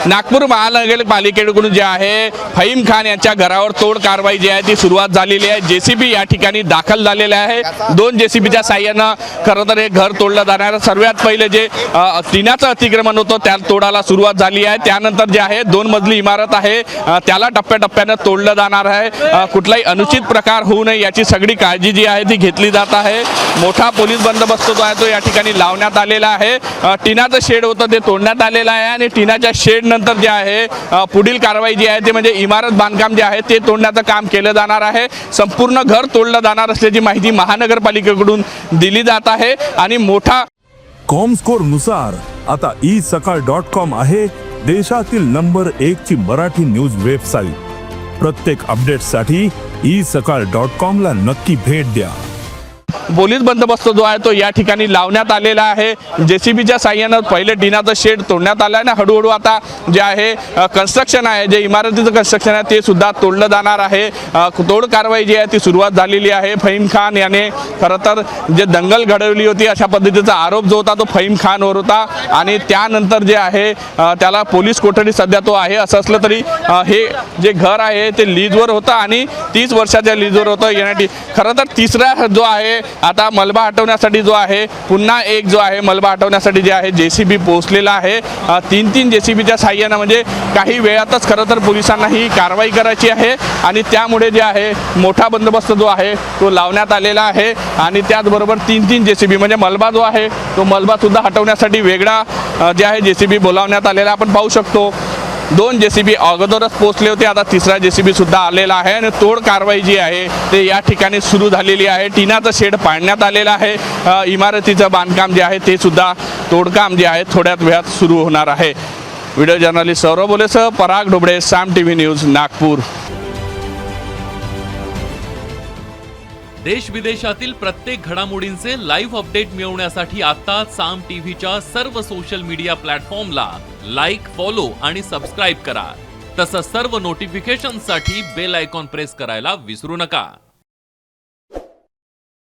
नागपूर महानगरपालिकेकडून जे आहे फहीम खान यांच्या घरावर तोड कारवाई जी आहे ती सुरुवात झालेली आहे। जेसीबी या ठिकाणी दाखल झालेले आहे। 2 जेसीबीच्या साह्यानं खरं तर हे घर तोडलं जाणार। सर्वात पहिले जे टिनाचं अतिक्रमण होतं त्या तोडाला सुरुवात झाली आहे। त्यानंतर जे आहे 2 मजली इमारत आहे त्याला टप्प्याटप्प्यानं तोडलं जाणार आहे। कुठलाही अनुचित प्रकार होऊ नये याची सगळी काळजी जी आहे ती घेतली जात आहे। मोठा पोलीस बंदोबस्त जो आहे तो या ठिकाणी लावण्यात आलेला आहे। टिनाचं शेड होतं ते तोडण्यात आलेलं आहे आणि टिनाच्या शेड नंतर जे आहे पुढील कारवाई जी आहे ते म्हणजे इमारत बांधकाम जे आहे ते तोडण्याचं काम केलं जाणार आहे। संपूर्ण घर तोडलं जाणार असल्याची माहिती महानगरपालिकेकडून दिली जात आहे आणि मोठा कॉमस्कोर नुसार आता isakal.com आहे देशातील नंबर 1 ची मराठी न्यूज वेबसाईट। प्रत्येक अपडेटसाठी isakal.com ला नक्की भेट द्या। पोलीस बंदोबस्त जो आहे तो या ठिकाणी लावण्यात आलेला आहे। जेसीबीच्या साह्यानं पहिले टिनाचं शेड तोडण्यात आलं आहे आणि हळूहळू आता जे आहे कन्स्ट्रक्शन आहे जे इमारतीचं कन्स्ट्रक्शन आहे ते सुद्धा तोडलं जाणार आहे। तोड कारवाई जी आहे ती सुरुवात झालेली आहे। फहीम खान याने खरं तर जे दंगल घडवली होती अशा पद्धतीचा आरोप जो होता तो फहीम खानवर होता आणि त्यानंतर जे आहे त्याला पोलीस कोठडी सध्या तो आहे। असं असलं तरी हे जे घर आहे ते लीजवर होतं आणि 30 वर्षाच्या लीजवर होतं। यासाठी खरं तर तिसरा जो आहे आता मलबा हटवण्यासाठी जो आहे पुन्हा एक जो आहे मलबा हटवण्यासाठी जे आहे जेसीबी पोहोचलेला आहे। 3 जेसीबीच्या साह्यानं म्हणजे काही वेळातच खरं तर पोलिसांना ही कारवाई करायची आहे आणि त्यामुळे जे आहे मोठा बंदोबस्त जो आहे तो लावण्यात आलेला आहे आणि त्याचबरोबर 3 जेसीबी म्हणजे मलबा जो आहे तो मलबा सुद्धा हटवण्यासाठी वेगळा जे आहे जेसीबी बोलावण्यात आलेला आपण पाहू शकतो। 2 जेसीबी अगोदरच पोहोचले होते, आता तिसरा जेसीबी सुद्धा आलेला आहे आणि तोड कारवाई जी आहे ते या ठिकाणी सुरू झालेली आहे। टिनाचं शेड पाडण्यात आलेलं आहे। इमारतीचं बांधकाम जे आहे ते सुद्धा तोडकाम जे आहे थोड्याच वेळात सुरू होणार आहे। व्हिडिओ जर्नलिस्ट सौरभ बोलेसह पराग ढोबळे, साम टीव्ही न्यूज, नागपूर। देश विदेशातील प्रत्येक घडामोडींचे लाईव्ह अपडेट मिळवण्यासाठी आता साम टीव्हीच्या सर्व सोशल मीडिया प्लॅटफॉर्मला लाईक, फॉलो आणि सबस्क्राईब करा। तसंच सर्व नोटिफिकेशनसाठी बेल आयकॉन प्रेस करायला विसरू नका।